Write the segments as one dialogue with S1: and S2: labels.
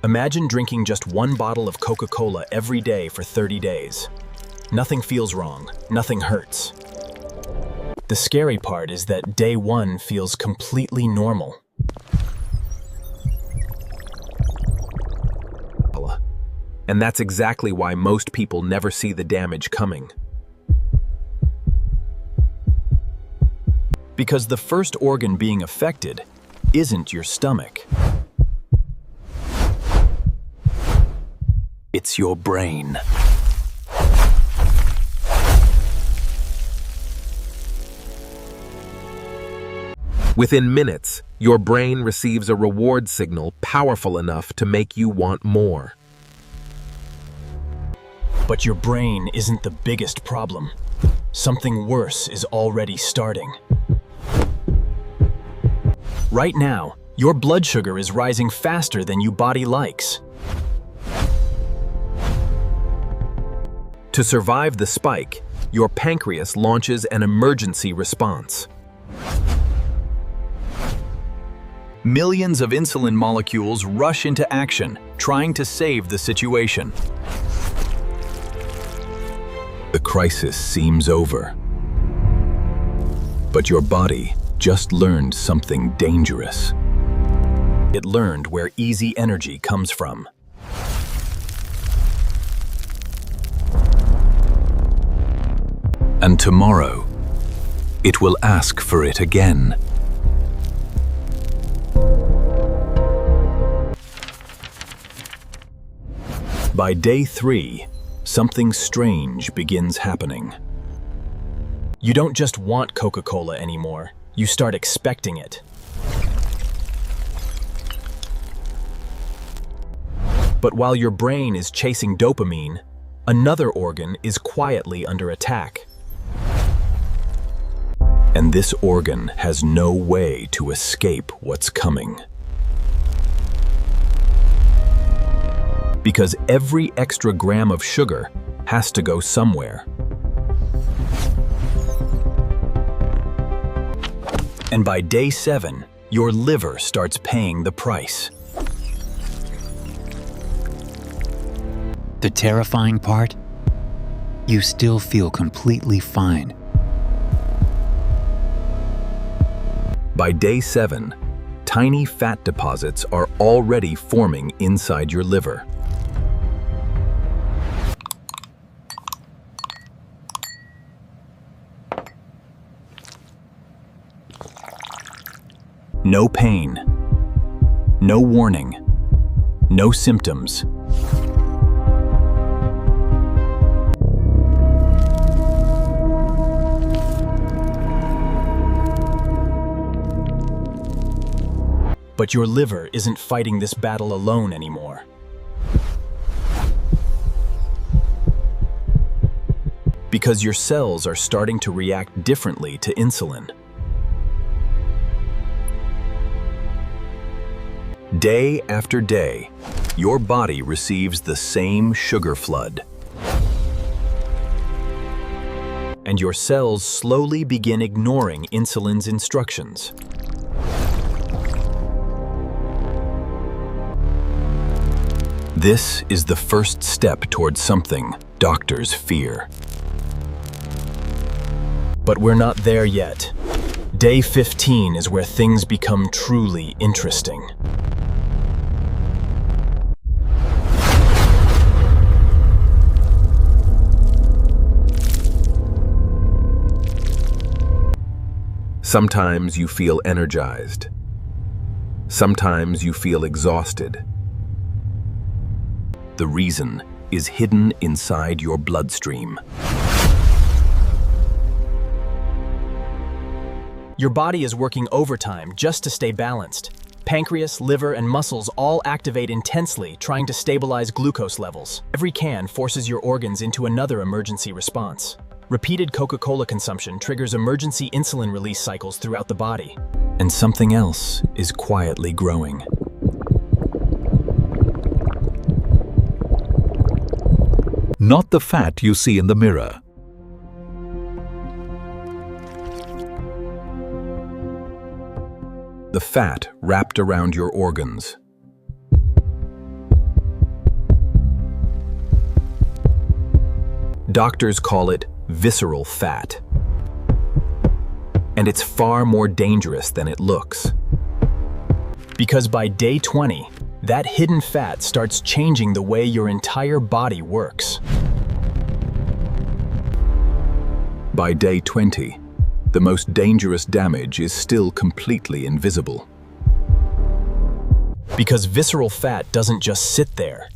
S1: Imagine drinking just one bottle of Coca-Cola every day for 30 days. Nothing feels wrong, nothing hurts. The scary part is that day one feels completely normal. And that's exactly why most people never see the damage coming. Because the first organ being affected isn't your stomach. It's your brain.
S2: Within minutes, your brain receives a reward signal powerful enough to make you want more.
S1: But your brain isn't the biggest problem. Something worse is already starting. Right now, your blood sugar is rising faster than your body likes.
S2: To survive the spike, your pancreas launches an emergency response.
S1: Millions of insulin molecules rush into action, trying to save the situation.
S2: The crisis seems over. But your body just learned something dangerous.
S1: It learned where easy energy comes from.
S2: And tomorrow, it will ask for it again.
S1: By day 3, something strange begins happening. You don't just want Coca-Cola anymore, you start expecting it. But while your brain is chasing dopamine, another organ is quietly under attack. And this organ has no way to escape what's coming. Because every extra gram of sugar has to go somewhere. And by day 7, your liver starts paying the price.
S3: The terrifying part? You still feel completely fine.
S1: By day 7, tiny fat deposits are already forming inside your liver. No pain, no warning, no symptoms. But your liver isn't fighting this battle alone anymore. Because your cells are starting to react differently to insulin. Day after day, your body receives the same sugar flood. And your cells slowly begin ignoring insulin's instructions. This is the first step towards something doctors fear. But we're not there yet. Day 15 is where things become truly interesting.
S2: Sometimes you feel energized. Sometimes you feel exhausted. The reason is hidden inside your bloodstream.
S1: Your body is working overtime just to stay balanced. Pancreas, liver, and muscles all activate intensely, trying to stabilize glucose levels. Every can forces your organs into another emergency response. Repeated Coca-Cola consumption triggers emergency insulin release cycles throughout the body. And something else is quietly growing.
S4: Not the fat you see in the mirror.
S1: The fat wrapped around your organs.
S2: Doctors call it visceral fat. And it's far more dangerous than it looks.
S1: Because by day 20, that hidden fat starts changing the way your entire body works.
S4: By day 20, the most dangerous damage is still completely invisible.
S1: Because visceral fat doesn't just sit there,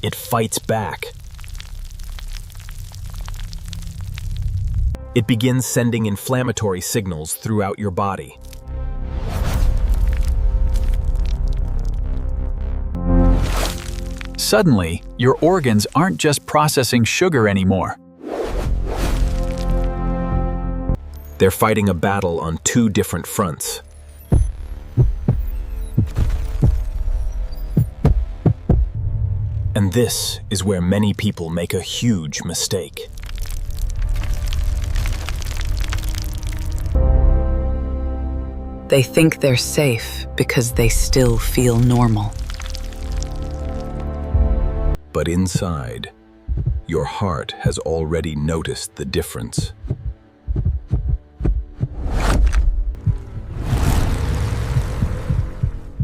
S1: it fights back. It begins sending inflammatory signals throughout your body.
S5: Suddenly, your organs aren't just processing sugar anymore.
S2: They're fighting a battle on two different fronts.
S1: And this is where many people make a huge mistake.
S6: They think they're safe because they still feel normal.
S4: But inside, your heart has already noticed the difference.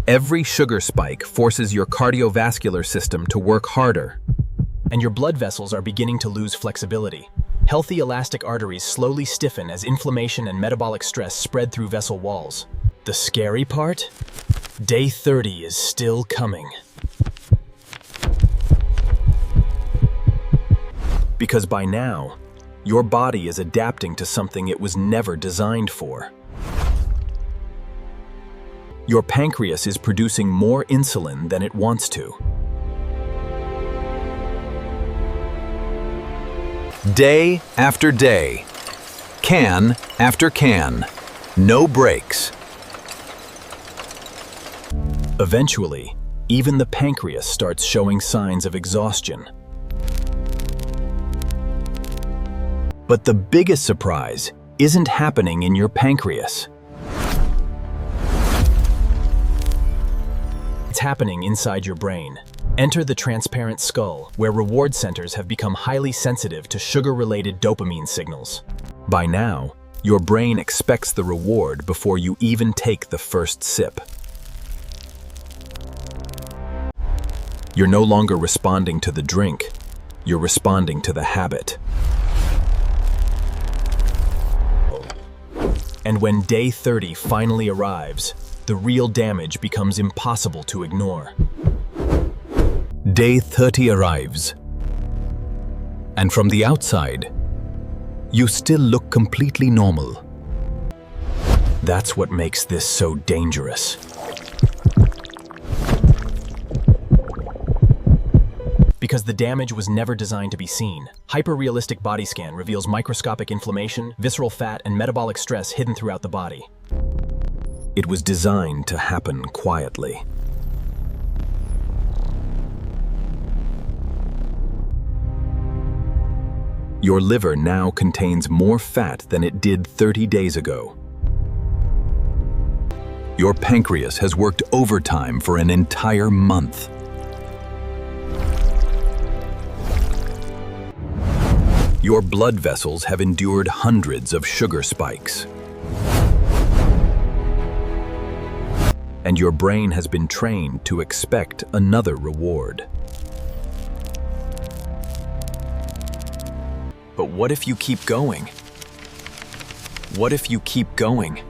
S2: Every sugar spike forces your cardiovascular system to work harder.
S1: And your blood vessels are beginning to lose flexibility. Healthy elastic arteries slowly stiffen as inflammation and metabolic stress spread through vessel walls. The scary part? Day 30 is still coming.
S2: Because by now, your body is adapting to something it was never designed for. Your pancreas is producing more insulin than it wants to.
S4: Day after day, can after can, no breaks.
S1: Eventually, even the pancreas starts showing signs of exhaustion. But the biggest surprise isn't happening in your pancreas. It's happening inside your brain. Enter the transparent skull, where reward centers have become highly sensitive to sugar-related dopamine signals.
S2: By now, your brain expects the reward before you even take the first sip. You're no longer responding to the drink, you're responding to the habit.
S1: And when day 30 finally arrives, the real damage becomes impossible to ignore.
S4: Day 30 arrives. And from the outside, you still look completely normal.
S1: That's what makes this so dangerous. Because the damage was never designed to be seen. Hyper-realistic body scan reveals microscopic inflammation, visceral fat, and metabolic stress hidden throughout the body.
S2: It was designed to happen quietly. Your liver now contains more fat than it did 30 days ago.
S4: Your pancreas has worked overtime for an entire month.
S2: Your blood vessels have endured hundreds of sugar spikes. And your brain has been trained to expect another reward.
S1: But what if you keep going? What if you keep going?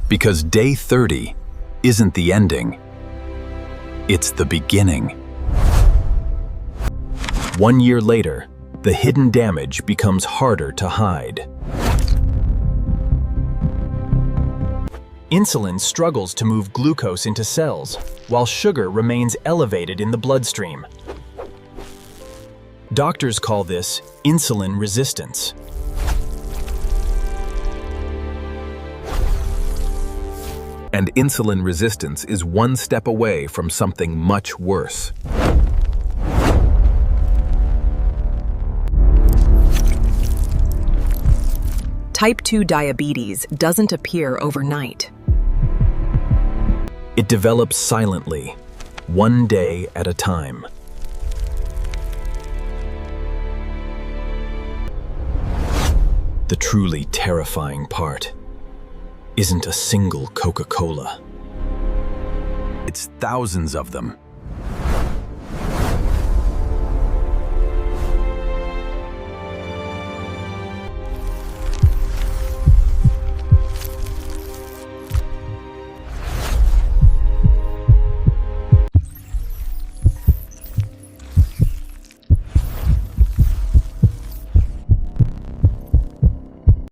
S4: Because day 30 isn't the ending. It's the beginning.
S2: 1 year later, the hidden damage becomes harder to hide.
S1: Insulin struggles to move glucose into cells, while sugar remains elevated in the bloodstream. Doctors call this insulin resistance.
S2: And insulin resistance is one step away from something much worse.
S6: Type 2 diabetes doesn't appear overnight.
S2: It develops silently, one day at a time.
S1: The truly terrifying part isn't a single Coca-Cola.
S4: It's thousands of them.